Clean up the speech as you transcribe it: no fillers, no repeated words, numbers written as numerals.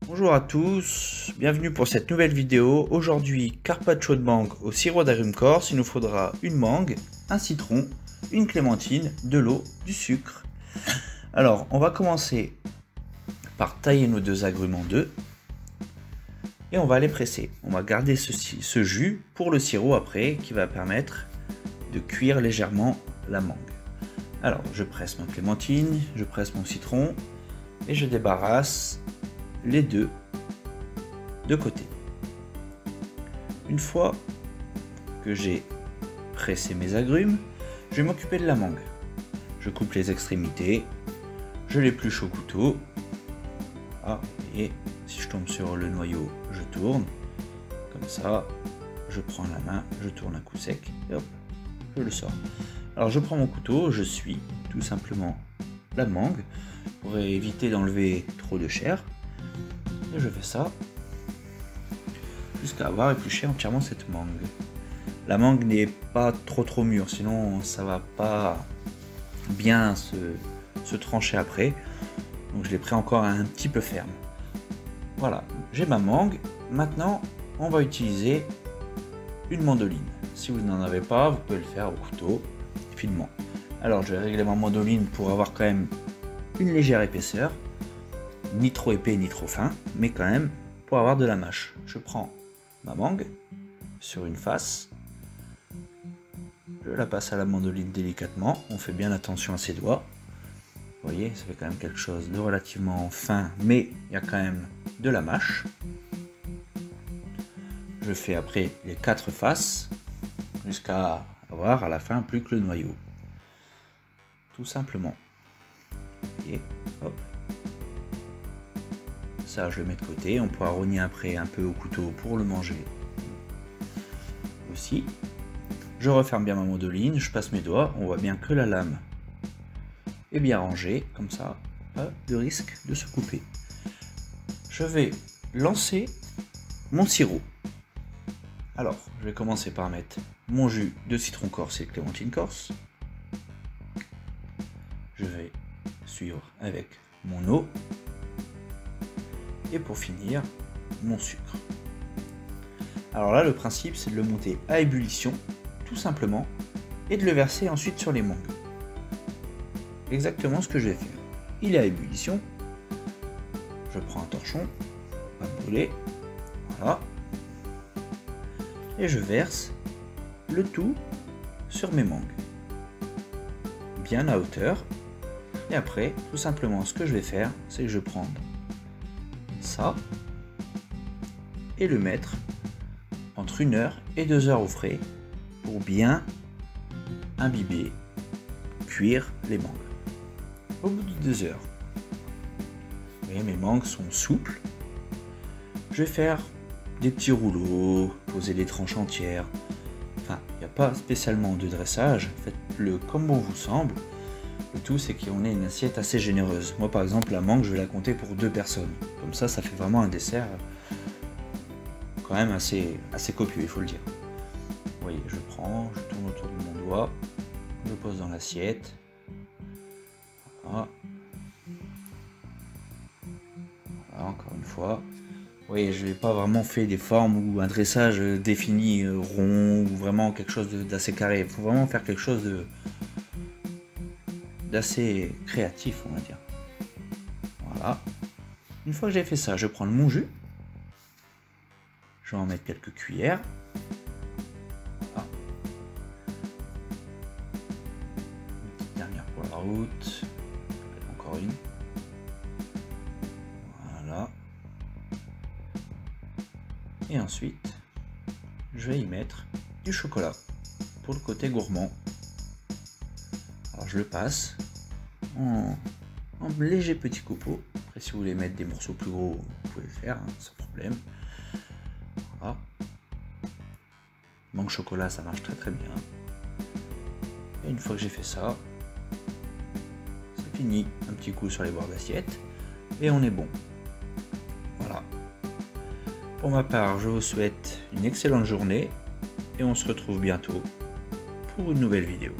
Bonjour à tous, bienvenue pour cette nouvelle vidéo. Aujourd'hui, carpaccio de mangue au sirop d'agrumes corse. Il nous faudra une mangue, un citron, une clémentine, de l'eau, du sucre. Alors, on va commencer par tailler nos deux agrumes en deux et on va les presser. On va garder ce jus pour le sirop après qui va permettre de cuire légèrement la mangue. Alors, je presse ma clémentine, je presse mon citron et je débarrasse les deux de côté. Une fois que j'ai pressé mes agrumes, je vais m'occuper de la mangue. Je coupe les extrémités, je l'épluche au couteau. Ah, et si je tombe sur le noyau, je tourne. Comme ça, je prends la main, je tourne un coup sec et hop, je le sors. Alors je prends mon couteau, je suis tout simplement la mangue pour éviter d'enlever trop de chair. Et je fais ça jusqu'à avoir épluché entièrement cette mangue. La mangue n'est pas trop mûre, sinon ça va pas bien se trancher après. Donc je l'ai pris encore un petit peu ferme. Voilà, j'ai ma mangue. Maintenant, on va utiliser une mandoline. Si vous n'en avez pas, vous pouvez le faire au couteau, finement. Alors je vais régler ma mandoline pour avoir quand même une légère épaisseur. Ni trop épais ni trop fin, mais quand même pour avoir de la mâche. Je prends ma mangue sur une face, je la passe à la mandoline délicatement, on fait bien attention à ses doigts. Vous voyez, ça fait quand même quelque chose de relativement fin, mais il y a quand même de la mâche. Je fais après les 4 faces, jusqu'à avoir à la fin plus que le noyau. Tout simplement. Et hop. Ça, je le mets de côté. On pourra rogner après un peu au couteau pour le manger aussi. Je referme bien ma mandoline, je passe mes doigts. On voit bien que la lame est bien rangée, comme ça, pas de risque de se couper. Je vais lancer mon sirop. Alors, je vais commencer par mettre mon jus de citron corse et de clémentine corse. Je vais suivre avec mon eau. Et pour finir, mon sucre. Alors là, le principe, c'est de le monter à ébullition, tout simplement, et de le verser ensuite sur les mangues. Exactement ce que je vais faire. Il est à ébullition. Je prends un torchon, à brûler, voilà, et je verse le tout sur mes mangues, bien à hauteur. Et après, tout simplement, ce que je vais faire, c'est que je prends ça et le mettre entre 1 heure et 2 heures au frais pour bien imbiber, cuire les mangues. Au bout de 2 heures, vous voyez, mes mangues sont souples. Je vais faire des petits rouleaux, poser des tranches entières. Enfin, il n'y a pas spécialement de dressage, faites-le comme bon vous semble. Le tout, c'est qu'on ait une assiette assez généreuse. Moi, par exemple, la mangue, je vais la compter pour 2 personnes. Comme ça fait vraiment un dessert quand même assez copieux, il faut le dire. Vous voyez, je prends, je tourne autour de mon doigt, je le pose dans l'assiette. Voilà. Voilà, encore une fois. Vous voyez, je n'ai pas vraiment fait des formes ou un dressage défini rond ou vraiment quelque chose d'assez carré. Il faut vraiment faire quelque chose d'assez créatif, on va dire. Voilà. Une fois que j'ai fait ça, je prends mon jus. Je vais en mettre quelques cuillères. Voilà. Une petite dernière pour la route. Encore une. Voilà. Et ensuite, je vais y mettre du chocolat pour le côté gourmand. Alors je le passe en léger petit copeaux. Après, si vous voulez mettre des morceaux plus gros, vous pouvez le faire, hein, sans problème. Voilà. Mangue chocolat, ça marche très bien. Et une fois que j'ai fait ça, c'est fini. Un petit coup sur les bords d'assiette et on est bon. Voilà. Pour ma part, je vous souhaite une excellente journée et on se retrouve bientôt pour une nouvelle vidéo.